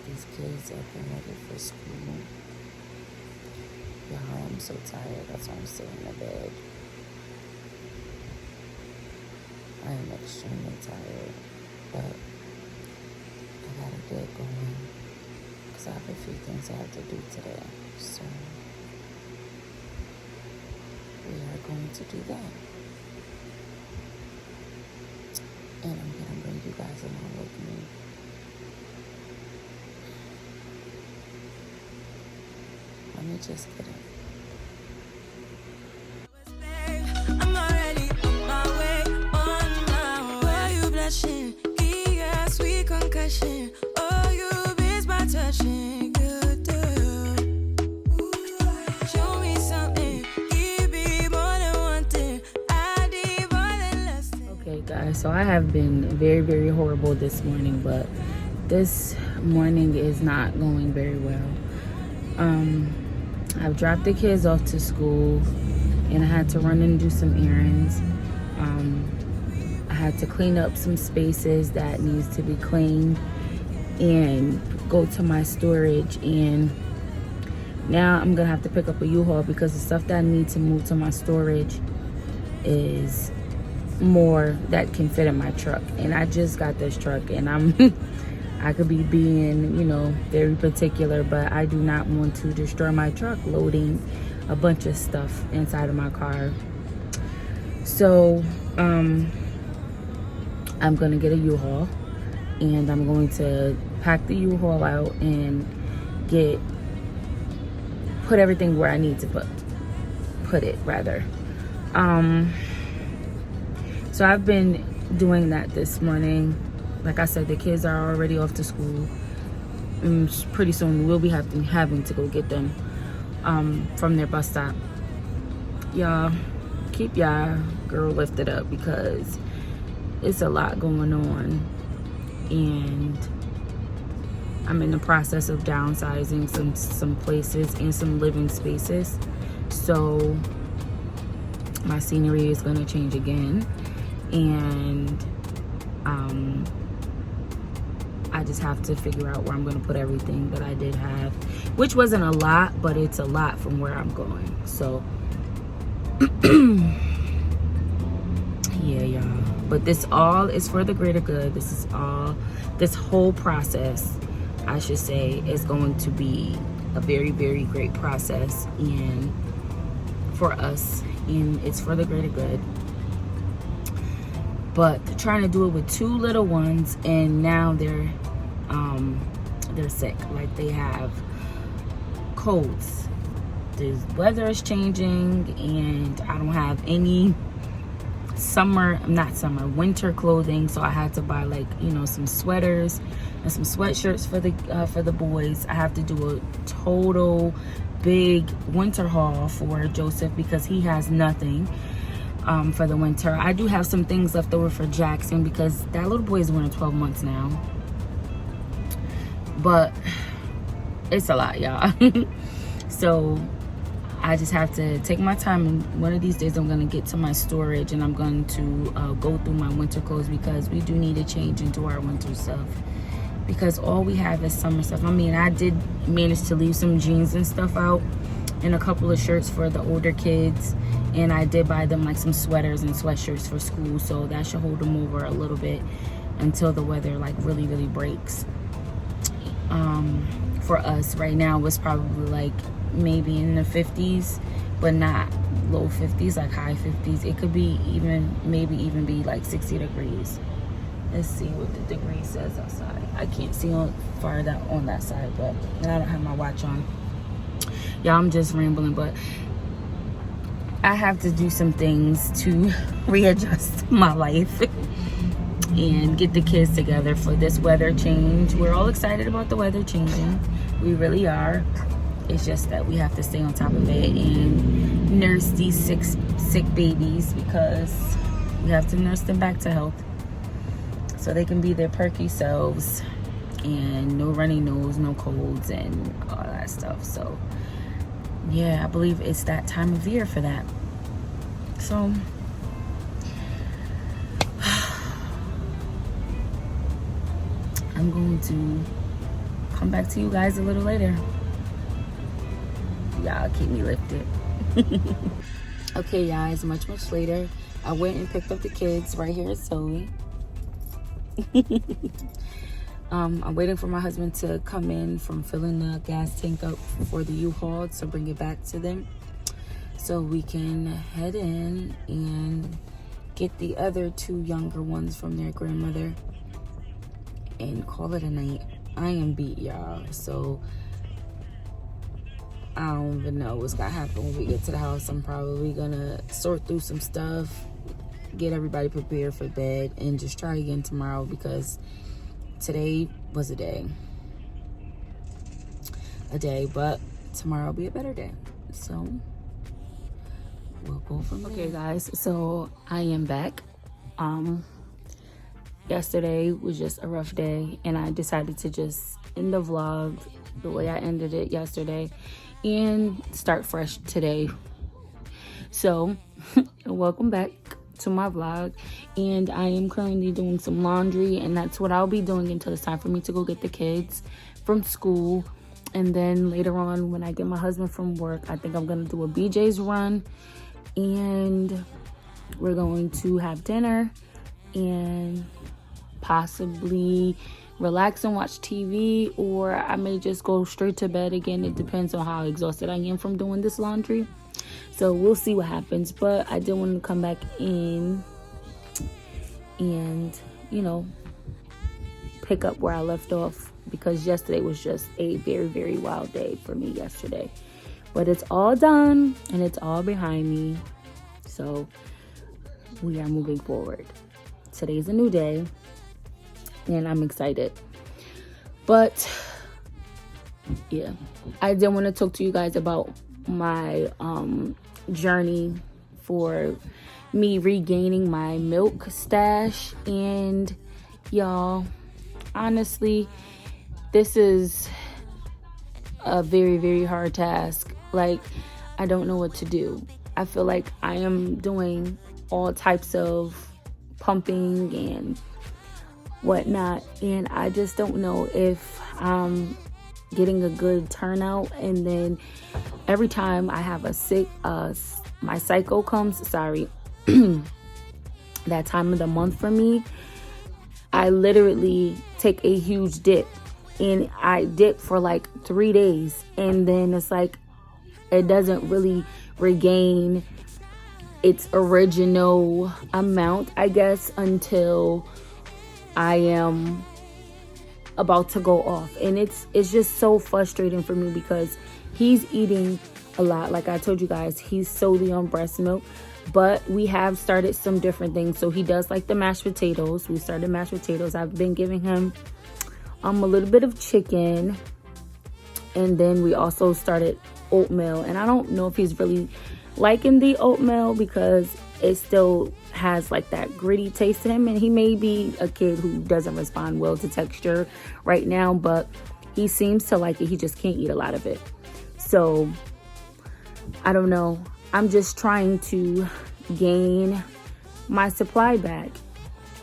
these kids up and ready for school. Y'all, I'm so tired. That's why I'm sitting in the bed. I am extremely tired, but I gotta get going because I have a few things I have to do today. So we are going to do that. And I'm gonna bring you guys along with me. Let me just get it. I'm already on my way, on my way. Why you blushing? Yeah, sweet concussion. Oh, you miss my touching. Good girl. Show me something. Give me more than one thing. I need more than less thing. Okay, guys, so I have been very, very horrible this morning, but this morning is not going very well. I've dropped the kids off to school and I had to run and do some errands. I had to clean up some spaces that needs to be cleaned and go to my storage, and now I'm gonna have to pick up a U-Haul because the stuff that I need to move to my storage is more that can fit in my truck. And I just got this truck and I could be being, very particular, but I do not want to destroy my truck loading a bunch of stuff inside of my car. So, I'm gonna get a U-Haul and I'm going to pack the U-Haul out and put everything where I need to put it rather. So I've been doing that this morning. Like I said, the kids are already off to school. And pretty soon we'll be having to go get them from their bus stop. Y'all, keep y'all girl lifted up because it's a lot going on. And I'm in the process of downsizing some places and some living spaces. So my scenery is going to change again. And I just have to figure out where I'm going to put everything that I did have, which wasn't a lot, but it's a lot from where I'm going. So yeah, y'all, but this all is for the greater good. This whole process, I should say, is going to be a very, very great process and for us, and it's for the greater good. But trying to do it with two little ones, and now they're sick. Like, they have colds. The weather is changing, and I don't have any winter clothing. So I had to buy some sweaters and some sweatshirts for the boys. I have to do a total big winter haul for Joseph because he has nothing. For the winter. I do have some things left over for Jackson because that little boy is going to 12 months now. But it's a lot, y'all. So I just have to take my time, and one of these days I'm going to get to my storage and I'm going to go through my winter clothes because we do need to change into our winter stuff because all we have is summer stuff. I mean, I did manage to leave some jeans and stuff out and a couple of shirts for the older kids, and I did buy them some sweaters and sweatshirts for school, so that should hold them over a little bit until the weather really, really breaks. For us right now it's probably maybe in the 50s, but not low 50s, high 50s. It could be maybe even be 60 degrees. Let's see what the degree says outside. I can't see on that side, but I don't have my watch on. Y'all, I'm just rambling, but I have to do some things to readjust my life and get the kids together for this weather change. We're all excited about the weather changing. We really are. It's just that we have to stay on top of it and nurse these sick babies because we have to nurse them back to health so they can be their perky selves and no runny nose, no colds, and all that stuff. So yeah, I believe it's that time of year for that. So I'm going to come back to you guys a little later. Y'all keep me lifted. Okay, guys, much later, I went and picked up the kids right here at Zoe. I'm waiting for my husband to come in from filling the gas tank up for the U-Haul to bring it back to them, so we can head in and get the other two younger ones from their grandmother and call it a night. I am beat, y'all, so I don't even know what's gonna happen when we get to the house. I'm probably gonna sort through some stuff, get everybody prepared for bed, and just try again tomorrow, because today was a day, but tomorrow will be a better day. So we'll go from there. Okay, guys, so I am back. Yesterday was just a rough day, and I decided to just end the vlog the way I ended it yesterday and start fresh today. So welcome back to my vlog, and I am currently doing some laundry, and that's what I'll be doing until it's time for me to go get the kids from school. And then later on, when I get my husband from work, I think I'm gonna do a BJ's run, and we're going to have dinner and possibly relax and watch TV, or I may just go straight to bed again. It depends on how exhausted I am from doing this laundry. So we'll see what happens. But I did want to come back in and, pick up where I left off, because yesterday was just a very, very wild day for me yesterday. But it's all done and it's all behind me. So we are moving forward. Today's a new day, and I'm excited. But yeah, I did want to talk to you guys about my journey for me regaining my milk stash. And y'all, honestly, this is a very, very hard task. Like, I don't know what to do. I feel like I am doing all types of pumping and whatnot, and I just don't know if I'm getting a good turnout. And then every time I have my cycle comes, that time of the month for me, I literally take a huge dip, and I dip for like 3 days, and then it's like it doesn't really regain its original amount, I guess, until I am about to go off. And it's just so frustrating for me, because he's eating a lot. Like I told you guys, he's solely on breast milk, but we have started some different things. So he does like the mashed potatoes. We started mashed potatoes. I've been giving him a little bit of chicken, and then we also started oatmeal. And I don't know if he's really liking the oatmeal, because it still has like that gritty taste to him, and he may be a kid who doesn't respond well to texture right now, but he seems to like it. He just can't eat a lot of it. So I don't know. I'm just trying to gain my supply back.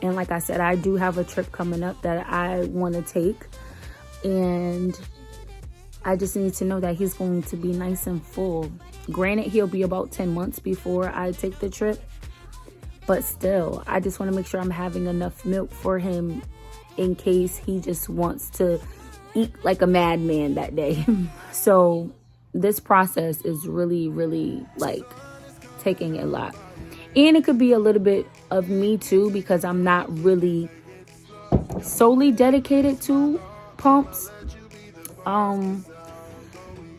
And like I said, I do have a trip coming up that I want to take, and I just need to know that he's going to be nice and full. Granted, he'll be about 10 months before I take the trip, but still, I just want to make sure I'm having enough milk for him in case he just wants to eat like a madman that day. So this process is really, really like taking a lot. And it could be a little bit of me too, because I'm not really solely dedicated to pumps.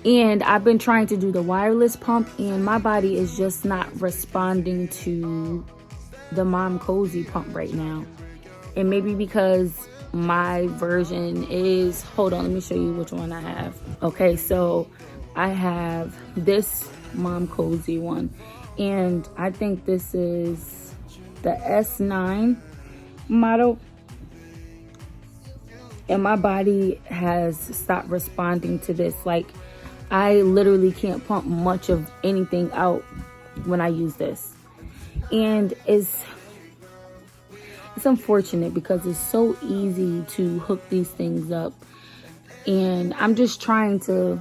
And I've been trying to do the wireless pump, and my body is just not responding to the Mom Cozy pump right now. And maybe because my version is, hold on, let me show you which one I have. Okay, so I have this Mom Cozy one, and I think this is the S9 model. And my body has stopped responding to this. Like, I literally can't pump much of anything out when I use this. And it's unfortunate, because it's so easy to hook these things up And I'm just trying to,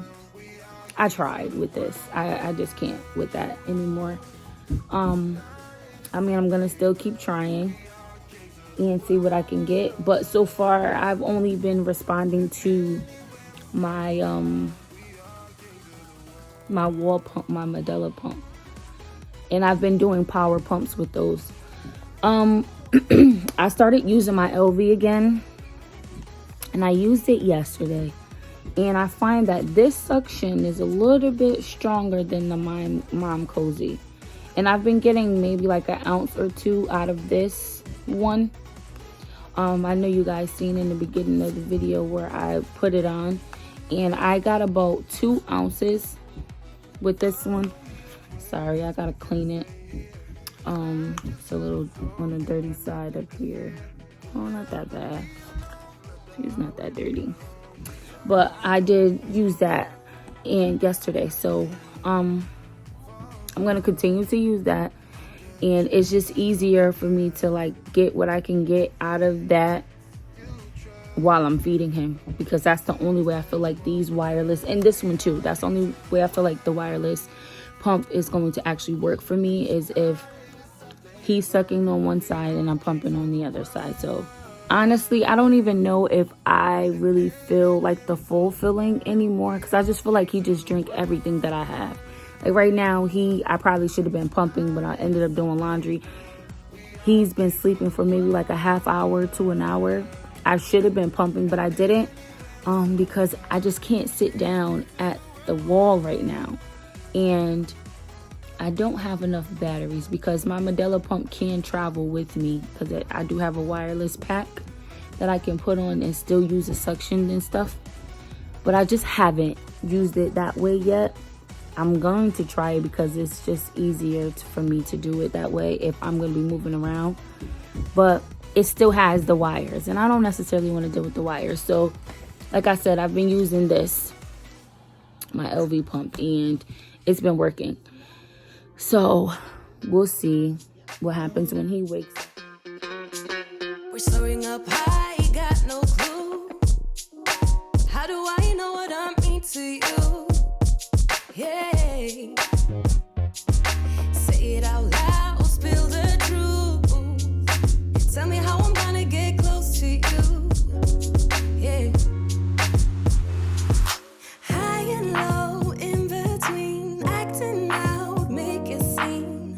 I tried with this. I just can't with that anymore. I mean, I'm going to still keep trying and see what I can get. But so far, I've only been responding to my my wall pump, my Medela pump. And I've been doing power pumps with those. I started using my LV again. And I used it yesterday. And I find that this suction is a little bit stronger than the Mom Cozy. And I've been getting maybe like an ounce or two out of this one. I know you guys seen in the beginning of the video where I put it on. And I got about 2 ounces with this one. Sorry, I gotta clean it. It's a little on the dirty side up here. Oh, not that bad. It's not that dirty. But I did use that yesterday. So I'm gonna continue to use that. And it's just easier for me to like get what I can get out of that while I'm feeding him, because that's the only way I feel like these wireless, and this one too, that's the only way I feel like the wireless pump is going to actually work for me, is if he's sucking on one side and I'm pumping on the other side. So honestly, I don't even know if I really feel like the full filling anymore, because I just feel like he just drank everything that I have. Like right now, I probably should have been pumping, but I ended up doing laundry. He's been sleeping for maybe like a half hour to an hour. I should have been pumping, but I didn't, because I just can't sit down at the wall right now. And I don't have enough batteries, because my Medela pump can travel with me, because I do have a wireless pack that I can put on and still use the suction and stuff. But I just haven't used it that way yet. I'm going to try it because it's just easier for me to do it that way if I'm going to be moving around. But it still has the wires, and I don't necessarily want to deal with the wires. So like I said, I've been using this, my LV pump, and it's been working. So we'll see what happens when he wakes up. We're soaring up high, got no clue. How do I know what I mean to you? Yeah. Say it out loud, spill the truth. Tell me how I'm gonna get close to you. Yeah. High and low, in between, acting out, make a scene.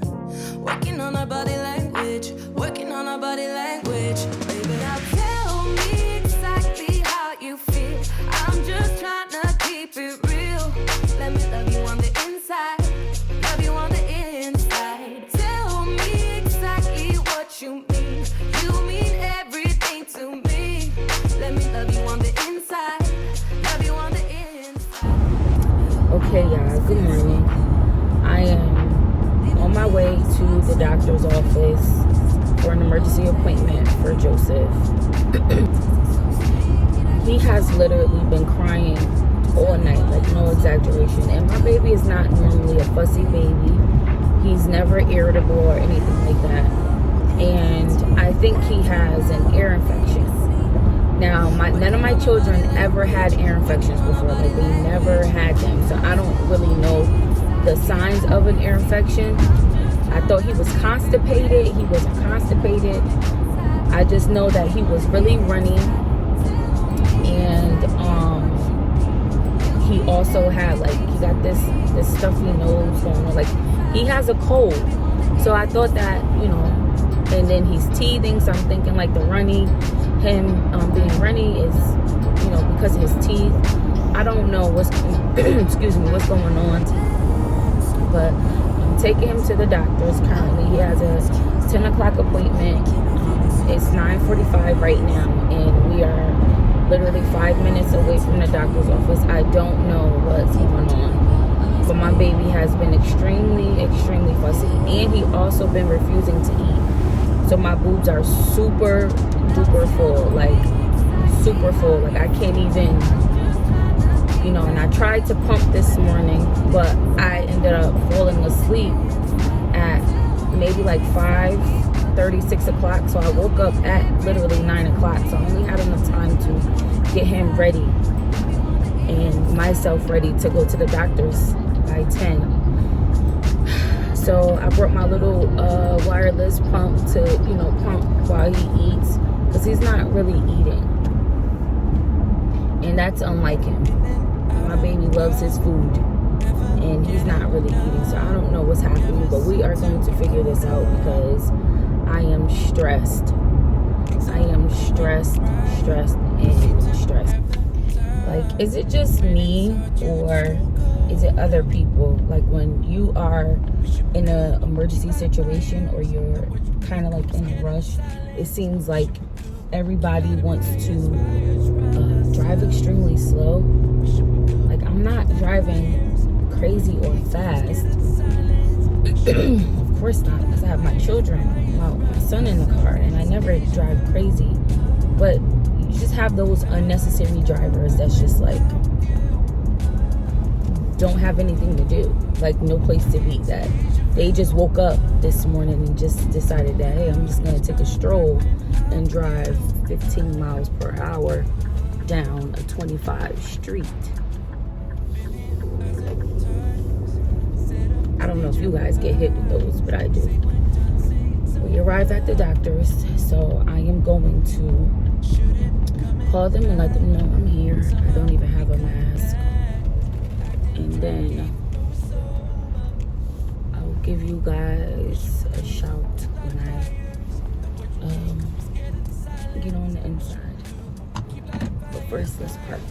Working on our body language, working on our body language. Baby, now tell me exactly how you feel. I'm just trying to keep it real. Let me love you on the inside, love you on the inside. Tell me exactly what you mean. You mean everything to me. Let me love you on the inside, love you on the inside. Okay, y'all, good morning. I am on my way to the doctor's office for an emergency appointment for Joseph. He has literally been crying all night, like no exaggeration. And my baby is not normally a fussy baby. He's never irritable or anything like that. And I think he has an ear infection. Now, none of my children ever had ear infections before. Like, they never had them. So I don't really know the signs of an ear infection. I thought he was constipated. He wasn't constipated. I just know that he was really runny. And he also had, like, he got this stuffy nose going on. Like, he has a cold. So I thought that, you know, and then he's teething. So I'm thinking, like, the runny, him being runny is, you know, because of his teeth. I don't know what's, excuse me, what's going on. But I'm taking him to the doctor's currently. He has a 10 o'clock appointment. It's 9:45 right now, and we are literally 5 minutes away from the doctor's office. I don't know what's going on, but my baby has been extremely, extremely fussy, and he also been refusing to eat. So my boobs are super duper full, like super full. Like I can't even, you know. And I tried to pump this morning, but I ended up falling asleep at maybe like 5:30, 6 o'clock. So I woke up at literally 9 o'clock. So I only had enough time to get him ready and myself ready to go to the doctor's by 10. So I brought my little wireless pump to, you know, pump while he eats, because he's not really eating. And that's unlike him. My baby loves his food, and he's not really eating. So I don't know what's happening, but we are going to figure this out, because I am stressed. I am stressed. Like, is it just me, or is it other people? Like, when you are in an emergency situation, or you're kind of like in a rush, it seems like everybody wants to drive extremely slow. Like, I'm not driving crazy or fast. Of course not, because I have my children, my son in the car, and I never drive crazy. But you just have those unnecessary drivers that's just like don't have anything to do, like no place to be, that they just woke up this morning and just decided that, hey, I'm just gonna take a stroll and drive 15 miles per hour down a 25 street. I don't know if you guys get hit with those, but I do. We arrive at the doctor's, so I am going to call them and let them know I'm here. I don't even have a mask. And then I'll give you guys a shout when I get on the inside. But first, let's park.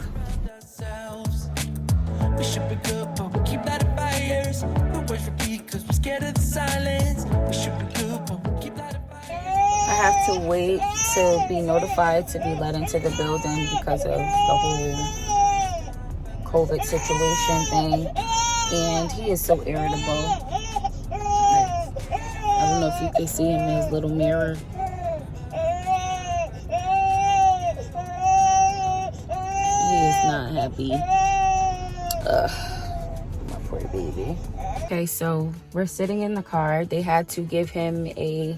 We should be good, but we keep lighting fires. No words repeat, cause we're scared of the silence. We should be good, but we keep lighting fires. I have to wait to be notified to be let into the building because of the whole COVID situation thing. And he is so irritable. I don't know if you can see him in his little mirror. He is not happy. My poor baby. Okay, so we're sitting in the car. They had to give him a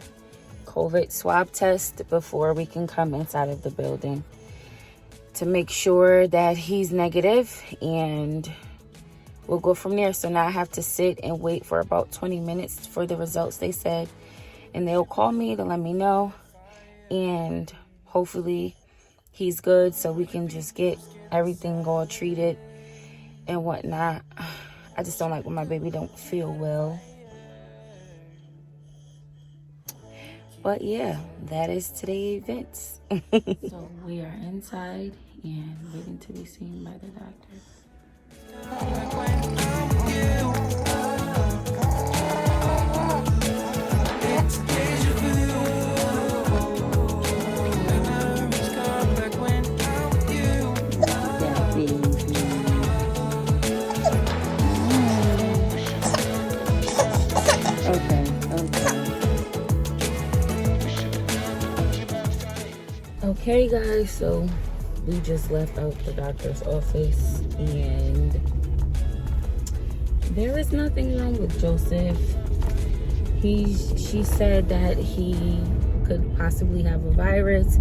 COVID swab test before we can come inside of the building to make sure that he's negative, and we'll go from there. So now I have to sit and wait for about 20 minutes for the results, they said, and they'll call me to let me know, and hopefully he's good so we can just get everything all treated and whatnot. I just don't like when my baby don't feel well. But yeah, that is today's events. So we are inside and waiting to be seen by the doctor. Okay guys, so we just left out the doctor's office, and there is nothing wrong with Joseph. She said that he could possibly have a virus,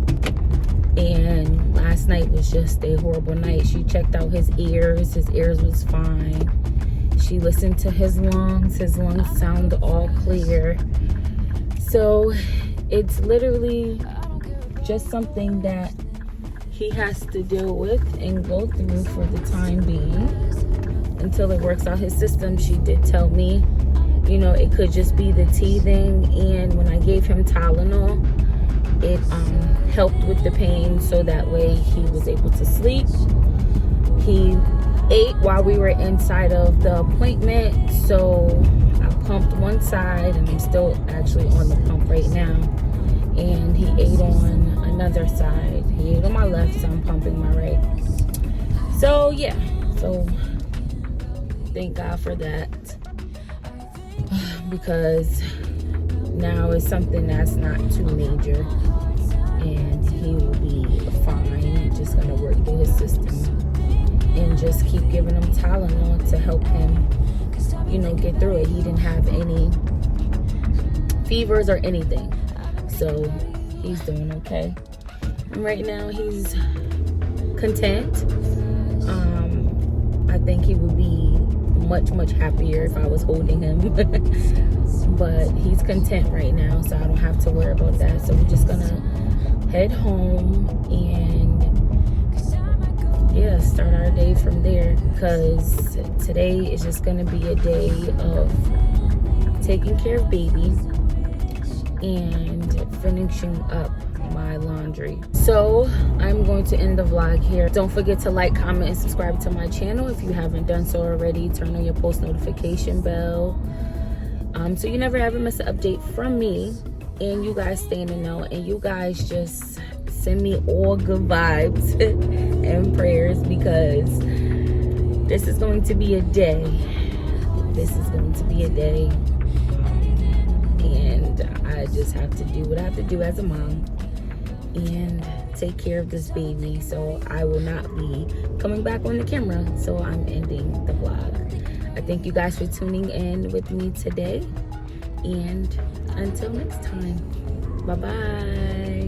and last night was just a horrible night. She checked out his ears was fine. She listened to his lungs sound all clear. So it's literally just something that he has to deal with and go through for the time being until it works out his system. She did tell me, you know, it could just be the teething, and when I gave him Tylenol, it helped with the pain, so that way he was able to sleep. He ate while we were inside of the appointment, so I pumped one side, and I'm still actually on the pump right now, and he ate on another side. He ate on my left, so I'm pumping my right. So yeah, so thank God for that, because now it's something that's not too major, and he will be fine. Just gonna work through his system and just keep giving him Tylenol to help him, you know, get through it. He didn't have any fevers or anything, so he's doing okay. And right now he's content. think he would be much happier if I was holding him. But he's content right now, so I don't have to worry about that. So we're just gonna head home and yeah, start our day from there, because today is just gonna be a day of taking care of baby and finishing up my laundry. So I'm going to end the vlog here. Don't forget to like, comment, and subscribe to my channel if you haven't done so already. Turn on your post notification bell, so you never ever miss an update from me, and you guys stay in the know, and you guys just send me all good vibes and prayers, because this is going to be a day. This is going to be a day, and I just have to do what I have to do as a mom and take care of this baby. So I will not be coming back on the camera, so I'm ending the vlog. I thank you guys for tuning in with me today, and until next time, bye bye.